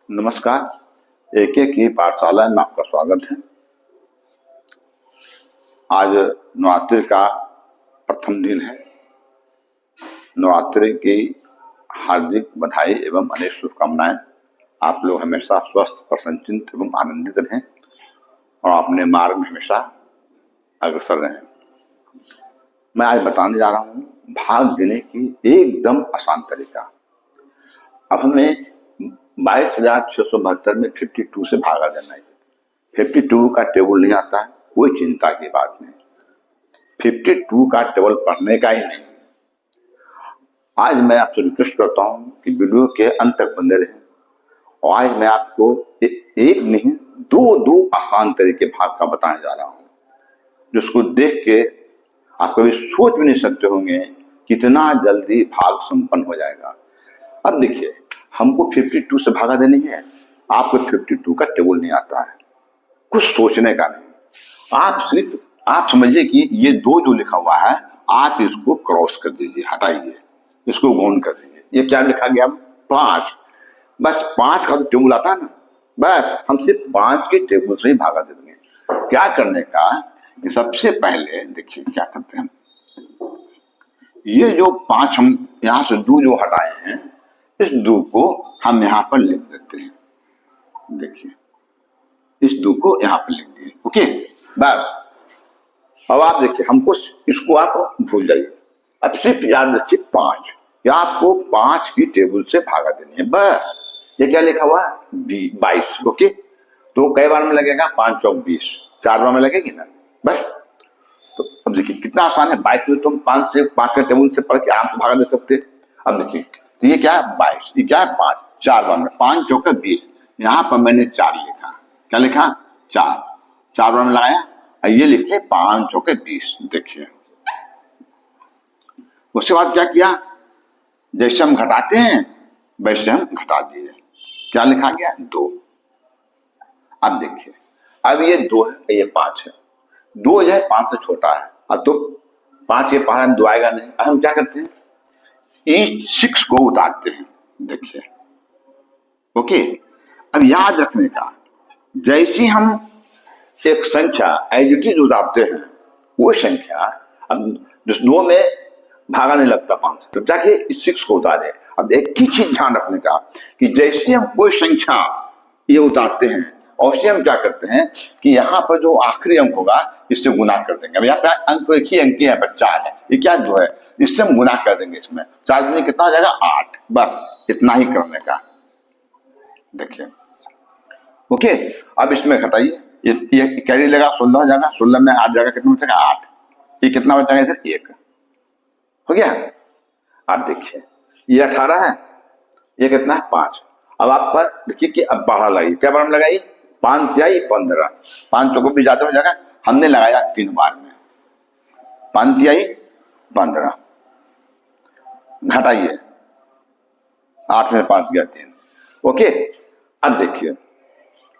नमस्कार। एक एक की पाठशाला में आपका स्वागत है। आज नवरात्रि का प्रथम दिन है। नवरात्रि की हार्दिक बधाई एवं अनेक शुभकामनाएं। आप लोग हमेशा स्वस्थ प्रसन्नचित्त एवं आनंदित रहें और अपने मार्ग में हमेशा अग्रसर रहें। मैं आज बताने जा रहा हूं भाग देने की एकदम आसान तरीका। अब हमें 22,672 में 52 से भागा देना है। 52 का टेबल नहीं आता है, कोई चिंता की बात नहीं। 52 का टेबल पढ़ने का ही नहीं। आज मैं आपसे रिक्वेस्ट करता हूं कि वीडियो के अंत तक बने रहें। और आज मैं आपको एक नहीं दो आसान तरीके भाग का बताने जा रहा हूं, जिसको देख के आप कभी सोच भी नहीं सकते होंगे कितना जल्दी भाग संपन्न हो जाएगा। अब देखिए, हमको 52 से भागा देनी है। आपको 52 का टेबल नहीं आता है, कुछ सोचने का नहीं। आप समझिए कि ये 2 जो लिखा हुआ है, आप इसको क्रॉस कर दीजिए, हटाइए, इसको गौन कर दीजिए। ये क्या लिखा गया? 5। बस 5 का तो टेबल आता है ना, बस हम सिर्फ 5 के टेबल से ही भागा दे देंगे। क्या करने का? सबसे पहले देखिए क्या करते हैं। ये जो 5 हम यहां से 2 जो हटाए हैं, इस 2 को हम यहां पर लिख देते हैं। देखिए, इस 2 को यहां पर लिख दिए। ओके, बस। अब आप देखिए, हमको इसको आप भूल जाइए। अब सिर्फ याद रखिए 5। या आपको 5 की टेबल से भागा देनी है, बस। ये क्या लिखा हुआ? 22। ओके, तो कई बार में लगेगा? 5 चौक 20, 4 बार में लगेगी ना, बस। तो अब देखिए कितना आसान है। 22 में तुम 5 के टेबल से पढ़ के आप तो भागा दे सकते। अब देखिए, तो ये क्या है? 22। ये क्या है? 5। 4 बार में 5 चौका 20। यहां पर मैंने 4 लिखा। क्या लिखा? 4। 4 बार में लगाया और ये लिखे 5 चौके 20। देखिए, उसके बाद क्या किया? जैसे हम घटाते हैं वैसे हम घटा दिए। क्या लिखा गया? 2। अब देखिए, अब ये 2 है, ये 5 है। 2 जो है 5 से छोटा है। अब तो 5 के पहाड़ में 2 आएगा नहीं। अब हम क्या करते हैं? इस 6 को उतारते हैं। देखिए, ओके। अब याद रखने का, जैसी हम एक संख्या एज इट इज उतारते हैं, वो संख्या अब जिस 2 में भागा नहीं लगता 5 से, तो जाके इस 6 को उतारे। अब एक ही चीज ध्यान रखने का कि जैसे हम कोई संख्या ये उतारते हैं, और से हम क्या करते हैं कि यहाँ पर जो आखिरी अंक होगा इससे गुना कर देंगे। अब यहाँ पे अंक एक ही अंक है, पर 4 है। ये क्या? 2 है। इससे हम गुना कर देंगे। इसमें 4 दूनी कितना हो जाएगा? 8। बस इतना ही करने का। देखिए, ओके। अब इसमें घटाइए, ये कैरी लगा 16 हो जाएगा। 16 में 8 जाएगा, कितना बचेगा? 8। ये कितना बचेगा? इधर 1 हो गया। अब देखिए, ये 18 है, ये कितना है? 5। अब आप पर देखिए कि अब बाहर लगाइए। क्या बार में लगाइए? 5 तिहाई 15। 5 चौको भी ज्यादा हो जाएगा। हमने लगाया 3 बार में। 5 तिहाई 15, घटाइए। 8 में 5 गया 3। ओके, अब देखिए,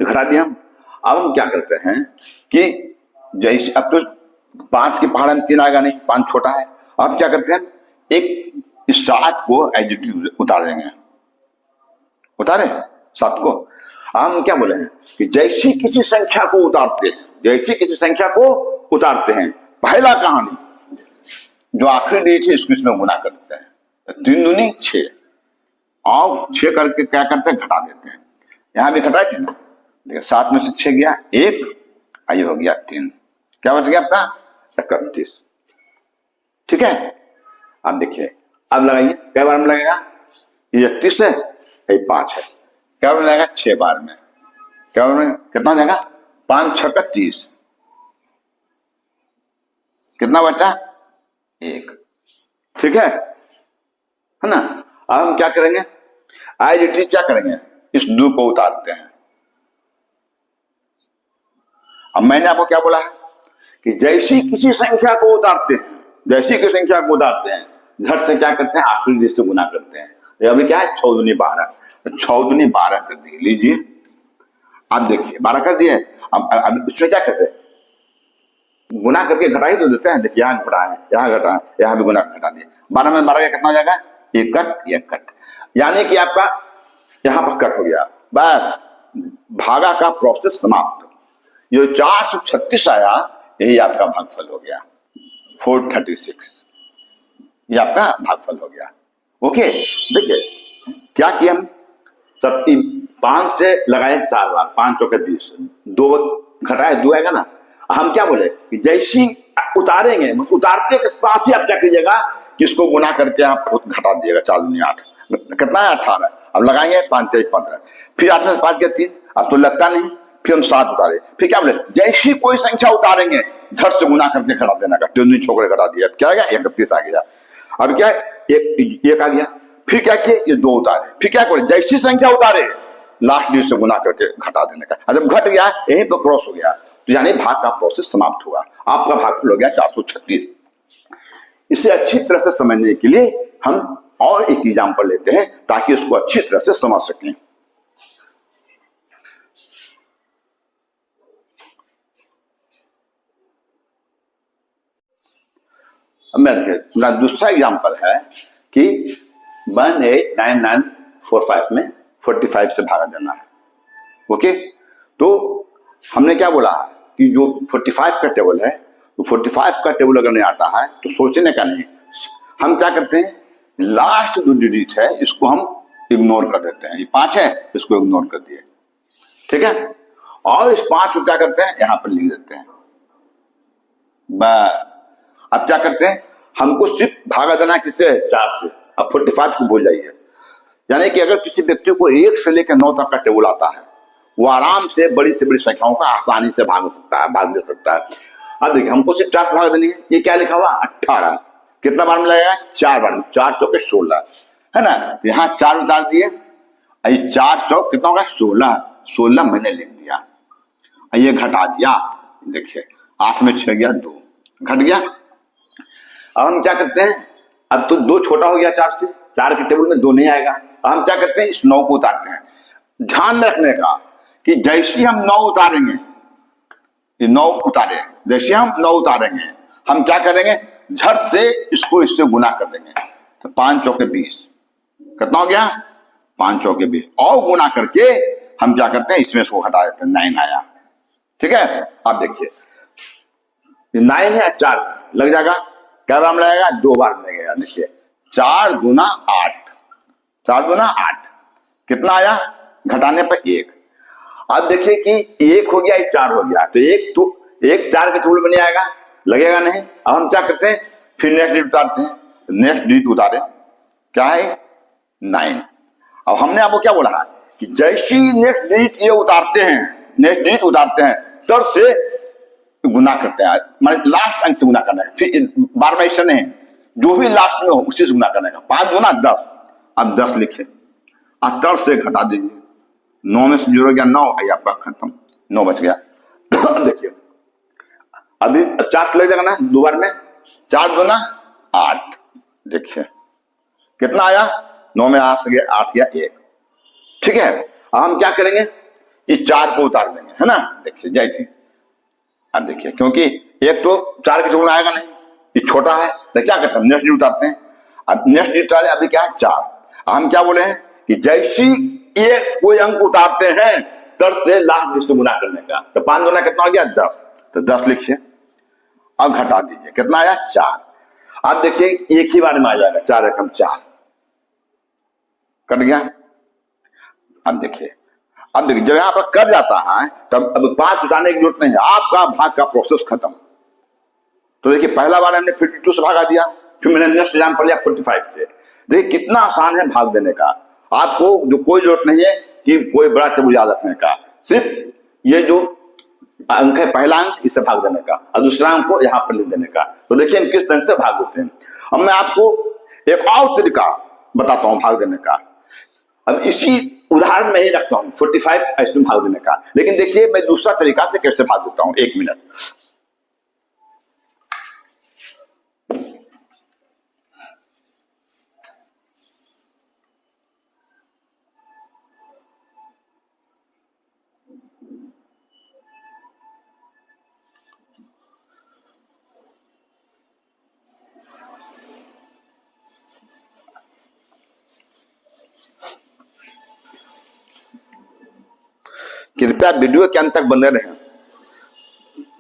घटा दिया हम। अब हम क्या करते हैं कि जैसे अब तो 5 के पहाड़ में 3 आएगा नहीं, 5 छोटा है। अब क्या करते हैं? एक इस 7 को एज इट इज उतारेंगे। उतारे 7 को। हम क्या बोले हैं कि जैसी किसी संख्या को उतारते हैं, जैसी किसी संख्या को उतारते हैं, पहला कहानी जो आखिरी डिजिट है इसको इसमें गुना करते हैं। 3 दूनी 6, और 6 करके क्या करते हैं? घटा देते हैं। यहां भी घटाए थे ना, देखिए 7 में से 6 गया 1, आइए हो गया 3। क्या बच गया आपका? 31। ठीक है। अब देखिए, अब लगाइए। क्या बार में लगेगा? ये 31 है, ये 5 है। क्या बार में लगेगा? 6 बार में। क्या बार में कितना हो जाएगा? 5 6 का 30। कितना बचा? 1। ठीक है ना। अब हम क्या करेंगे? आज इट इज क्या करेंगे? इस 2 को उतारते हैं। अब मैंने आपको क्या बोला है कि जैसी किसी संख्या को उतारते हैं, जैसी किसी संख्या को उतारते हैं, घर से क्या करते हैं? आखिरी डिजिट से गुना करते हैं। अभी क्या है? 6 दूनी 12, तो 6 दूनी 12 कर दिए। लीजिए, अब देखिए 12 कर दिए। अब इसमें क्या करते हैं? गुना करके घटा ही तो देते हैं। देखिए, यहाँ घटा है, यहाँ घटा है, यहाँ भी गुना घटा दिए। 12 में 12 का कितना हो जाएगा? 1 कट 1 कट, यानी कि आपका यहाँ पर कट हो गया। बस भागा का प्रोसेस समाप्त। ये 436 आया, यही आपका भागफल हो गया 436, ये आपका भागफल हो गया। ओके, देखिए क्या किया हम, सबकी 5 से लगाए 4 बार, 5 चौके 20, 2 घटाए 2 आएगा ना। हम क्या बोले कि जैसी उतारेंगे, उतारते के साथ ही आप क्या कीजिएगा कि इसको गुना करके आप घटा दिएगा। 4 दूनी 8, कितना है 18। अब लगाएंगे 5 से 15, फिर 8 में से 5 गया 3, अब तो लगता नहीं, फिर हम 7 उतारे, फिर क्या बोले जैसी कोई संख्या उतारेंगे झट से गुना करके घटा देना का। 2 छोकरे घटा दिया, क्या आ गया 31 आ गया। अब क्या है एक आ गया, फिर क्या किए ये 2 उतारे, फिर क्या करे जैसी संख्या उतारे लास्ट डिजिट से गुना करके घटा देने का। जब घट गया यहीं पर क्रॉस हो गया, तो यानी भाग का प्रोसेस समाप्त हुआ। आपका भागफल हो गया 436। इसे अच्छी तरह से समझने के लिए हम और एक एग्जाम्पल लेते हैं ताकि उसको अच्छी तरह से समझ सकें। मेरा दूसरा एग्जाम्पल है कि 189,945 में 45 से भागा देना है। ओके, तो हमने क्या बोला कि जो 45 का टेबल है, तो 45 का टेबल अगर नहीं आता है तो सोचने का नहीं, हम क्या करते हैं लास्ट जो डिजिट है इसको हम इग्नोर कर देते हैं। ये 5 है, इसको इग्नोर कर दिए, ठीक है। और इस 5 को क्या करते हैं यहां पर लिख देते हैं, बस। अब क्या करते हैं, हमको सिर्फ भागा देना किससे 4 से। अब 45 को भूल जाइए, यानी कि अगर किसी व्यक्ति को 1 से लेकर 9 तक का टेबल आता है, वो आराम से बड़ी से बड़ी संख्याओं का आसानी से भाग सकता है, भाग दे सकता है। अब देखिए हमको सिर्फ 4 से भाग देनी है, ये क्या लिखा हुआ 18, कितना बार में लगेगा 4 बार में, 4 चौके 16 है ना। यहाँ 4 उतार दिए, 4 चौक कितना होगा 16, 16 मैंने लिख दिया, ये घटा दिया, देखिए 8 में 6 गया 2, घट गया। अब हम क्या करते हैं, अब तो 2 छोटा हो गया 4 से, 4 के टेबल में 2 नहीं आएगा। अब हम क्या करते हैं इस 9 को उतारते हैं। ध्यान में रखने का कि जैसे हम 9 उतारेंगे, 9 उतारे, जैसे हम 9 उतारेंगे हम क्या करेंगे झट से इसको इससे गुना कर देंगे, तो 5 चौके 20, कितना हो गया 5 चौके 20, और गुना करके हम क्या करते हैं इसमें इसको हटा देते हैं, 9 आया, ठीक है। अब देखिए 9 है 4 लग जाएगा, क्या बार में लगेगा 2 बार में लगेगा। देखिए 4 दूना 8, 4 दूना 8, कितना आया घटाने पर 1। अब देखिए कि 1 हो गया 4 हो गया, तो 1 4 के टेबल में नहीं आएगा, लगेगा नहीं। अब हम क्या करते हैं फिर नेक्स्ट डिजिट उतारते हैं, नेक्स्ट डिजिट उतारे क्या है 9। अब हमने आपको क्या बोला है कि जैसी नेक्स्ट डिजिट ये उतारते हैं, नेक्स्ट डिजिट उतारते हैं तर से गुना करते हैं, मतलब लास्ट अंक से गुना करना है, फिर बार बार ऐसा नहीं, जो भी लास्ट में हो उसी से गुना करने का। 5 गुना 10, अब 10 लिखे, तर से घटा दीजिए, 9 में से 0 गया 9, आपका खत्म, 9 बच गया। देखिए अभी 4 से लग जाएगा ना 2 बार में, 4 दूना 8, देखिए कितना आया 9 में 8 से गया 8 गया 1, ठीक है। अब हम क्या करेंगे इस 4 को उतार देंगे, है ना। देखिए जैसे अब देखिए क्योंकि एक तो 4 के टेबल में आएगा नहीं, ये छोटा है, तो क्या करते हैं नेक्स्ट डिजिट उतारते हैं। अब नेक्स्ट डिजिट वाले अभी क्या है 4। हम क्या बोले हैं कि जैसी एक कोई अंक उतारते हैं तर से लास्ट डिजिट गुना करने का, तो 5 गुना कितना हो गया 10, तो 10 लिखिए। अब घटा दीजिए कितना आया 4। अब देखिए एक ही बार में आ जाएगा 4 एकम 4, कट गया। अब देखिए जब यहां पर कट जाता है तब अब 5 उठाने की जरूरत नहीं है, आपका भाग का प्रोसेस खत्म। तो देखिए पहला बार हमने 52 से भागा दिया, फिर मैंने नेक्स्ट एग्जाम्पल लिया 45 से। देखिए कितना आसान है भाग देने का, आपको जो कोई जरूरत नहीं है कि कोई बड़ा टेबल याद रखने का, सिर्फ ये जो अंक है पहला अंक इससे भाग देने का और दूसरा अंक को यहाँ पर लिख देने का। तो देखिए हम किस ढंग से भाग देते हैं। अब मैं आपको एक और तरीका बताता हूँ भाग देने का। अब इसी उदाहरण में ही रखता हूँ 45 इसमें भाग देने का, लेकिन देखिए मैं दूसरा तरीका से कैसे भाग देता हूँ, 1 मिनट। कृपया वीडियो के अंत तक बने रहें,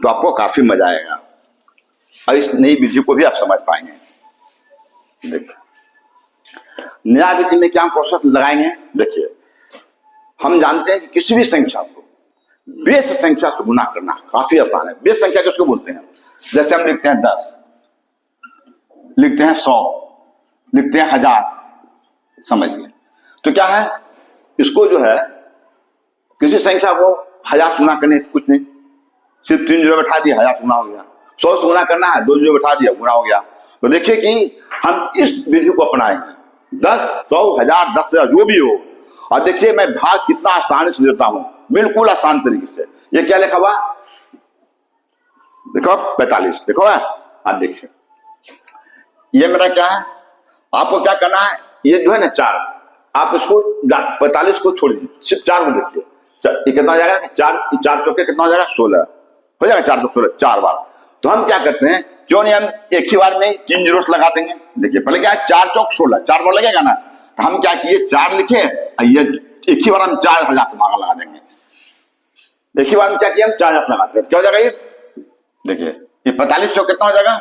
तो आपको काफी मजा आएगा और इस नई विधि को भी आप समझ पाएंगे। देखिए नया विधि में क्या प्रोसेस लगाएंगे। देखिए हम जानते हैं कि किसी भी संख्या को बेस संख्या से गुना करना काफी आसान है। बेस संख्या किसको बोलते हैं? जैसे हम लिखते हैं 10, लिखते हैं 100, लिखते हैं 1000। समझिए तो क्या है, इसको जो है किसी संख्या को 1000 से गुना करने कुछ नहीं, सिर्फ 3 जीरो बैठा दिया 1000 गुना हो गया। 100 से गुना करना है 2 जीरो बैठा दिया गुना हो गया। तो देखिए कि हम इस विधि को अपनाएंगे, 10, 100, 1000, 10,000 जो भी हो। और देखिए मैं भाग कितना आसानी से देता हूं, बिल्कुल आसान तरीके से। ये क्या लिखा हुआ? देखो 45 देखो है। आप देखिए ये मेरा क्या है, आपको क्या करना है, ये जो है ना 4, आप इसको 45 को छोड़ दीजिए, सिर्फ 4 में देखिए। ये कितना हो जाएगा? 4 चौके कितना हो जाएगा? 16 हो जाएगा। 4 16 4 बार। तो हम क्या करते हैं, क्यों नहीं हम एक ही बार में 3 जीरो लगा देंगे। देखिए पहले क्या है, 4 चौक 16, 4 बार लगेगा ना। तो हम क्या किए, 4 लिखे, ये एक ही बार हम 4000 भागा लगा देंगे। एक ही बार में क्या किया, हम 4000 लगाते हैं। क्या हो जाएगा ये? देखिए ये 45 चौक कितना हो जाएगा?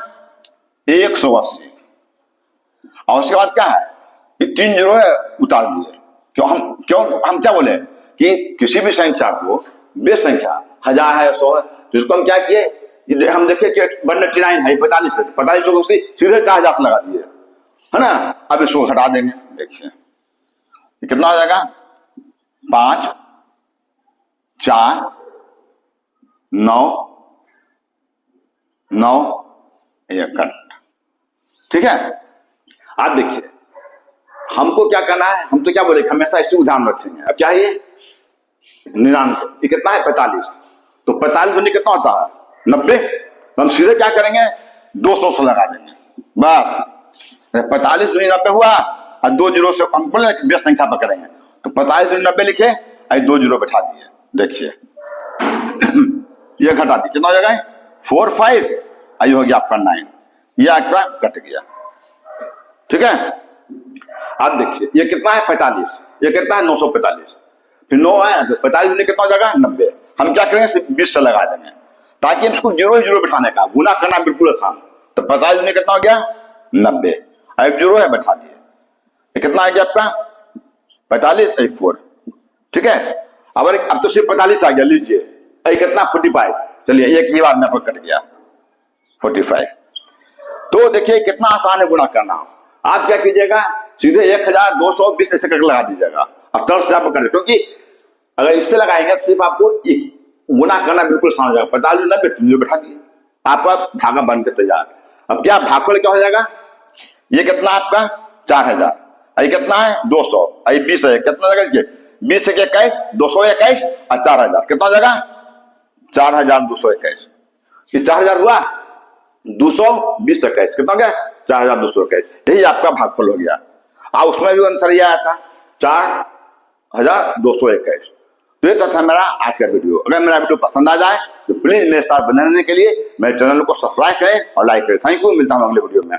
180। और उसके बाद क्या है, ये 3 जीरो है उतार दिए। क्यों हम क्या बोले कि किसी भी संख्या को बेस संख्या 1000 है 100 है, तो इसको हम क्या किए, हम देखे कि 199 है 45 है, 45 को सीधे 4000 लगा दिए, है ना। अब इसको हटा देंगे। देखिए कितना हो जाएगा, 5 4 9 9 1। ठीक है। आप देखिए हमको क्या करना है, हम तो क्या बोले हमेशा इसी उदाहरण रखेंगे। अब क्या है ये 99, ये कितना है 45। तो 45 दूनी कितना होता है 90। तो हम सीधे क्या करेंगे 200 से लगा देंगे बस। 45 दूनी 90 हुआ और 2 जीरो से हम बोले बेस संख्या पर करेंगे। तो 45 दूनी 90 लिखे और 2 जीरो बैठा दिए। देखिए ये घटा दी, कितना हो जाएगा 4 5 आई हो गया आपका 9, ये आपका कट गया। ठीक है। अब देखिए ये कितना है 45, ये कितना है 945, फिर 9 है तो 45 में कितना हो जाएगा 90। हम क्या करेंगे सिर्फ 20 से लगा देंगे ताकि इसको जीरो ही जीरो बिठाने का, गुना करना बिल्कुल आसान। तो 45 में कितना हो गया 90, एक जीरो है बैठा दिए। ये कितना आ गया आपका 45 4। ठीक है। अब तो सिर्फ 45 आ गया, लीजिए कितना 45। चलिए एक ही बार में आपको कट गया 45। तो देखिए कितना आसान है गुना करना। आप क्या कीजिएगा सीधे 1220 ऐसे करके लगा दीजिएगा। अब तरह से आप करें, क्योंकि अगर इससे लगाएंगे तो सिर्फ आपको गुना करना बिल्कुल आसान हो जाएगा। 45 90 तुम बैठा दिए, आपका धागा बन के तैयार। अब क्या भागफल क्या हो जाएगा, ये कितना आपका 4000, ये कितना है 200, ये 20 है, कितना जाएगा 20 से 21 221 और 4000 कितना हो जाएगा 4221। ये 4000 हुआ 220 21 कितना हो गया 4221। यही आपका भागफल हो गया। उसमें भी आंसर ये आया था 4221। तो ये था मेरा आज का वीडियो। अगर मेरा वीडियो पसंद आ जाए तो प्लीज मेरे साथ बने रहने के लिए मेरे चैनल को सब्सक्राइब करें और लाइक करें। थैंक यू, मिलता हूं अगले वीडियो में।